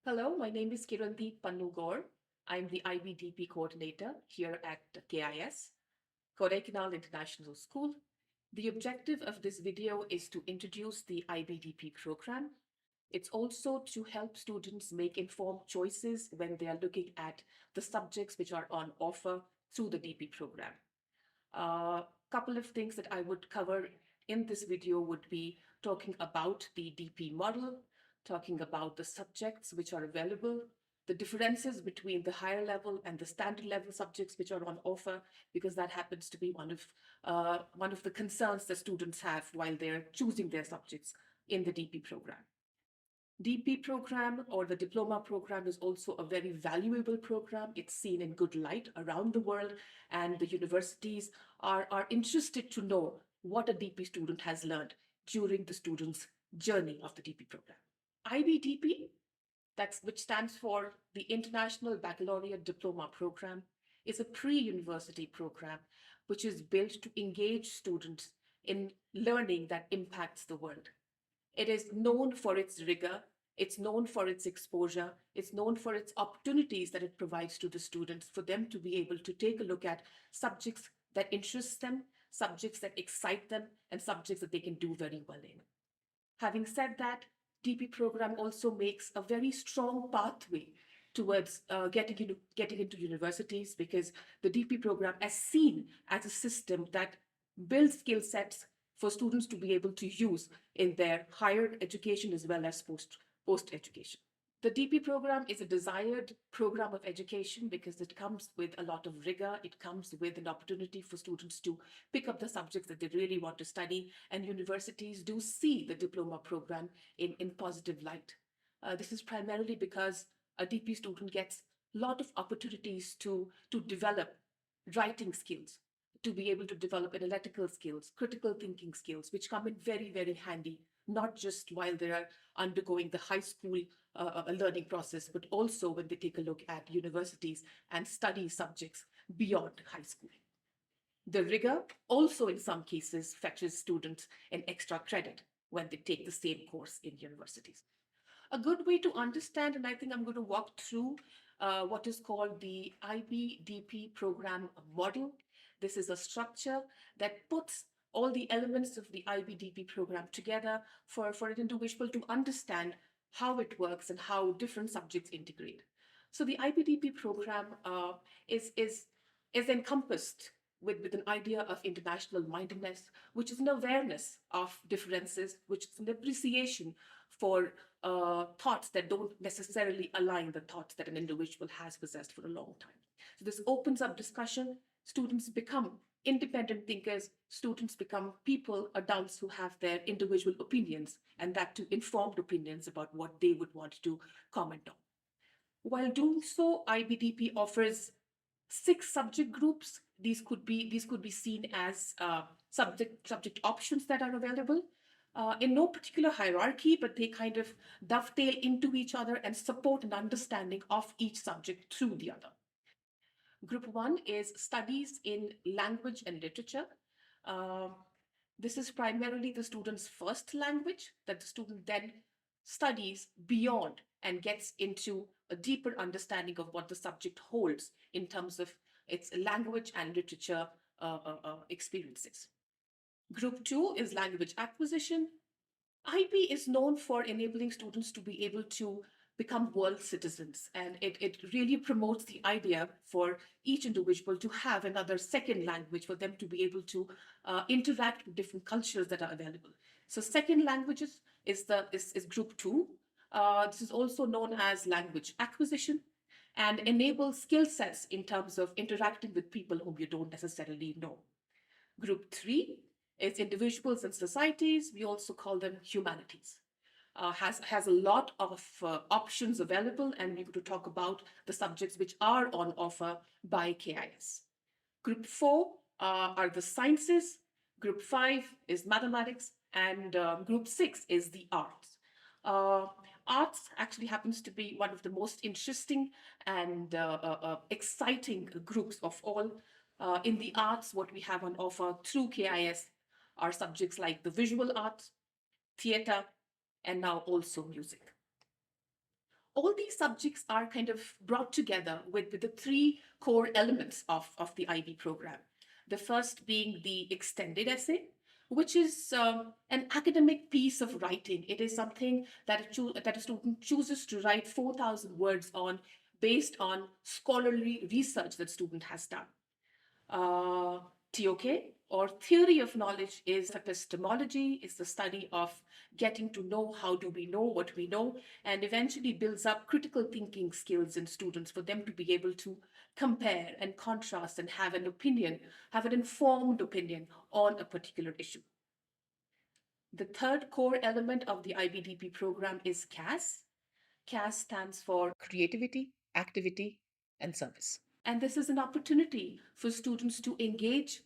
Hello, my name is Kirandeep Pannugor. I'm the IBDP coordinator here at KIS, Kodaikanal International School. The objective of this video is to introduce the IBDP program. It's also to help students make informed choices when they are looking at the subjects which are on offer through the DP program. A couple of things that I would cover in this video would be talking about the DP model, talking about the subjects which are available, the differences between the higher level and the standard level subjects which are on offer, because that happens to be one of the concerns that students have while they're choosing their subjects in the DP program. DP program or the diploma program is also a very valuable program. It's seen in good light around the world, and the universities are interested to know what a DP student has learned during the student's journey of the DP program. IBDP, which stands for the International Baccalaureate Diploma Program, is a pre-university program which is built to engage students in learning that impacts the world. It is known for its rigor, it's known for its exposure, it's known for its opportunities that it provides to the students for them to be able to take a look at subjects that interest them, subjects that excite them, and subjects that they can do very well in. Having said that, DP program also makes a very strong pathway towards getting into universities, because the DP program is seen as a system that builds skill sets for students to be able to use in their higher education as well as post education. The DP program is a desired program of education because it comes with a lot of rigor. It comes with an opportunity for students to pick up the subjects that they really want to study, and universities do see the diploma program in positive light. This is primarily because a DP student gets a lot of opportunities to develop writing skills, to be able to develop analytical skills, critical thinking skills, which come in very, very handy, not just while they are undergoing the high school learning process, but also when they take a look at universities and study subjects beyond high school. The rigor also, in some cases, fetches students an extra credit when they take the same course in universities. A good way to understand, and I think I'm going to walk through what is called the IBDP program model. This is a structure that puts all the elements of the IBDP program together for an individual to understand how it works and how different subjects integrate. So the IBDP program is encompassed with an idea of international mindedness, which is an awareness of differences, which is an appreciation for thoughts that don't necessarily align the thoughts that an individual has possessed for a long time. So this opens up discussion. Students become independent thinkers. Students become people, adults who have their individual opinions, and that too informed opinions about what they would want to comment on. While doing so, IBDP offers 6 subject groups. These could be seen as subject options that are available in no particular hierarchy, but they kind of dovetail into each other and support an understanding of each subject through the other. Group one is studies in language and literature. Um, this is primarily the student's first language that the student then studies beyond and gets into a deeper understanding of what the subject holds in terms of its language and literature experiences. Group two is language acquisition. IB is known for enabling students to be able to become world citizens, and it really promotes the idea for each individual to have another second language for them to be able to interact with different cultures that are available. So, second languages is group two. This is also known as language acquisition and enables skill sets in terms of interacting with people whom you don't necessarily know. Group three is individuals and societies. We also call them humanities. Has a lot of options available, and we're going to talk about the subjects which are on offer by KIS. Group four are the sciences. Group five is mathematics, and group six is the arts. Uh, Arts actually happens to be one of the most interesting and exciting groups of all. In the arts, what we have on offer through KIS are subjects like the visual arts, theater, and now also music. all these subjects are kind of brought together with the three core elements of the IB program. The first being the extended essay, which is an academic piece of writing. It is something that a student chooses to write 4,000 words on based on scholarly research that student has done. TOK, or theory of knowledge, is epistemology, is the study of getting to know how do we know what we know, and eventually builds up critical thinking skills in students for them to be able to compare and contrast and have an opinion, have an informed opinion on a particular issue. The third core element of the IBDP program is KAS. KAS stands for creativity, activity, and service. And this is an opportunity for students to engage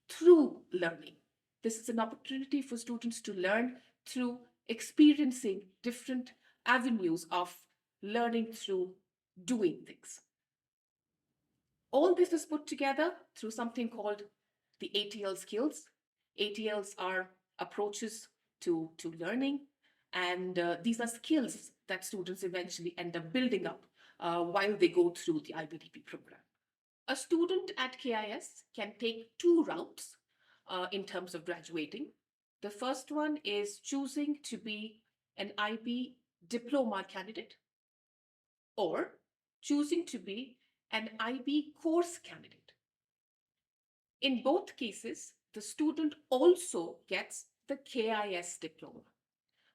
through learning. This is an opportunity for students to learn through experiencing different avenues of learning through doing things. All this is put together through something called the ATL skills. ATLs are approaches to learning, and these are skills that students eventually end up building up while they go through the IBDP program. A student at KIS can take two routes in terms of graduating. The first one is choosing to be an IB diploma candidate, or choosing to be an IB course candidate. In both cases, the student also gets the KIS diploma.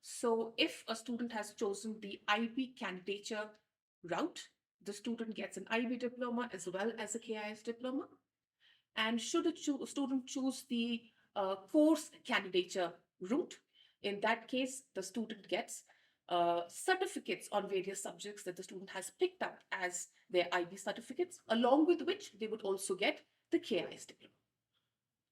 So if a student has chosen the IB candidature route, the student gets an IB diploma as well as a KIS diploma. And should a student choose the course candidature route, in that case, the student gets certificates on various subjects that the student has picked up as their IB certificates, along with which they would also get the KIS diploma.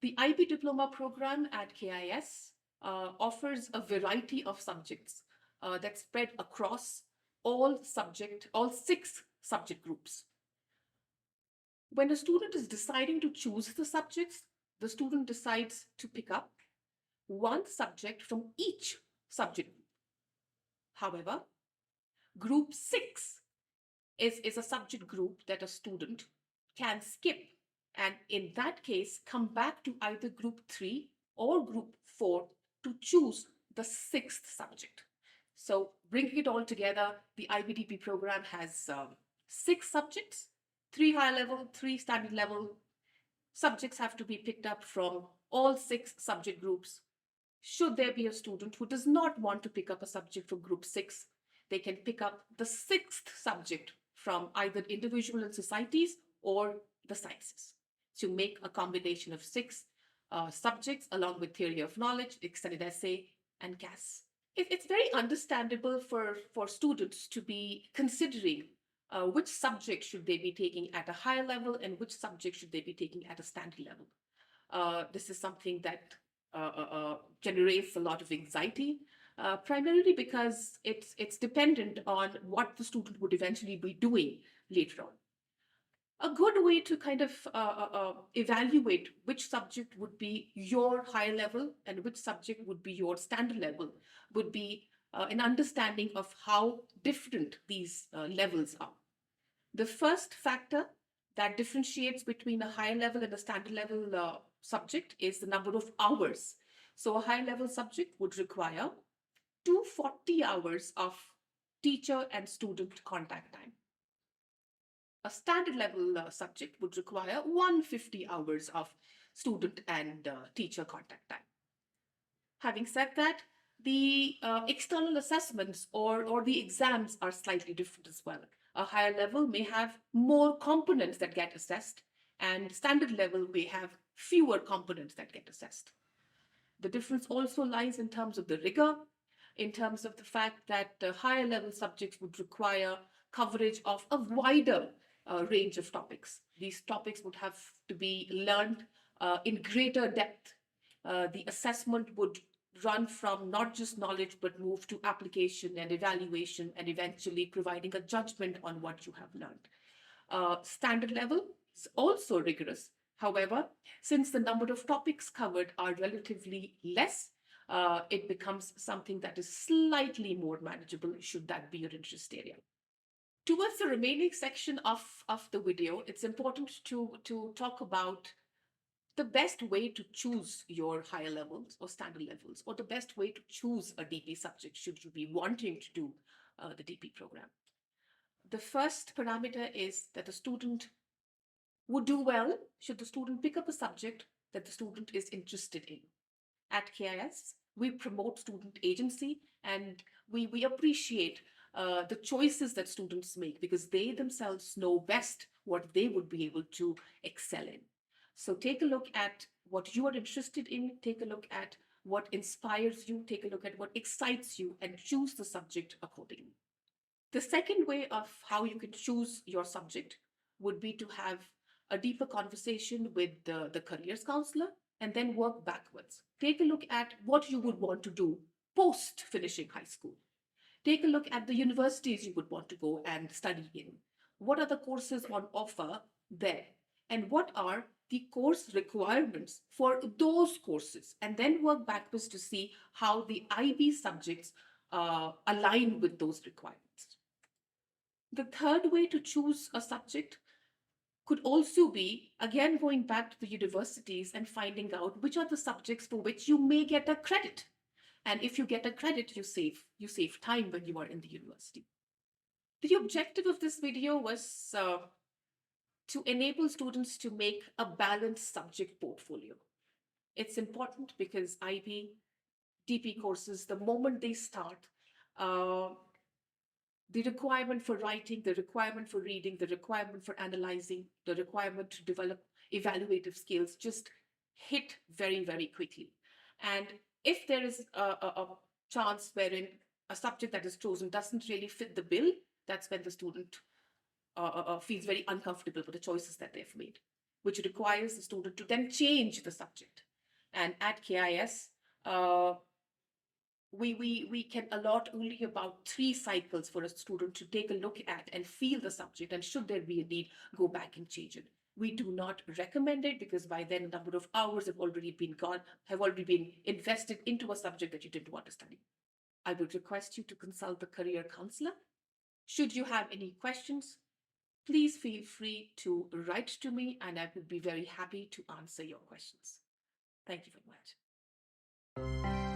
The IB diploma program at KIS offers a variety of subjects that spread across all 6 subject groups. When a student is deciding to choose the subjects, the student decides to pick up one subject from each subject group. However, group 6 is a subject group that a student can skip, and in that case come back to either group 3 or group 4 to choose the 6th subject. So bringing it all together, the IBDP program has 6 subjects, 3 high level, 3 standard level. Subjects have to be picked up from all 6 subject groups. Should there be a student who does not want to pick up a subject from group 6, they can pick up the 6th subject from either individual and societies or the sciences to make a combination of 6 subjects along with theory of knowledge, extended essay, and KAS. It's very understandable for students to be considering which subject should they be taking at a higher level and which subject should they be taking at a standard level. This is something that generates a lot of anxiety, primarily because it's dependent on what the student would eventually be doing later on. A good way to kind of evaluate which subject would be your high level and which subject would be your standard level would be an understanding of how different these levels are. The first factor that differentiates between a high level and a standard level subject is the number of hours. So a high level subject would require 240 hours of teacher and student contact time. A standard level subject would require 150 hours of student and teacher contact time. Having said that, the external assessments or the exams are slightly different as well. A higher level may have more components that get assessed, and standard level may have fewer components that get assessed. The difference also lies in terms of the rigor, in terms of the fact that higher level subjects would require coverage of a wider range of topics. These topics would have to be learned in greater depth. The assessment would run from not just knowledge, but move to application and evaluation, and eventually providing a judgment on what you have learned. Standard level is also rigorous. However, since the number of topics covered are relatively less, it becomes something that is slightly more manageable should that be your interest area. Towards the remaining section of the video, it's important to talk about the best way to choose your higher levels or standard levels, or the best way to choose a DP subject should you be wanting to do the DP program. The first parameter is that the student would do well should the student pick up a subject that the student is interested in. At KIS, we promote student agency, and we appreciate the choices that students make because they themselves know best what they would be able to excel in. So take a look at what you are interested in, take a look at what inspires you, take a look at what excites you, and choose the subject accordingly. The second way of how you can choose your subject would be to have a deeper conversation with the careers counselor and then work backwards. Take a look at what you would want to do post finishing high school. Take a look at the universities you would want to go and study in. What are the courses on offer there? And what are the course requirements for those courses? And then work backwards to see how the IB subjects align with those requirements. The third way to choose a subject could also be, again, going back to the universities and finding out which are the subjects for which you may get a credit. And if you get a credit, you save time when you are in the university. The objective of this video was to enable students to make a balanced subject portfolio. It's important because IB, DP courses, the moment they start, the requirement for writing, the requirement for reading, the requirement for analyzing, the requirement to develop evaluative skills just hit very, very quickly. And if there is a chance wherein a subject that is chosen doesn't really fit the bill, that's when the student feels very uncomfortable with the choices that they've made, which requires the student to then change the subject. And at KIS, we can allot only about 3 cycles for a student to take a look at and feel the subject, and should there be a need, go back and change it. We do not recommend it because by then a number of hours have already been invested into a subject that you didn't want to study. I would request you to consult the career counselor. Should you have any questions, please feel free to write to me and I would be very happy to answer your questions. Thank you very much.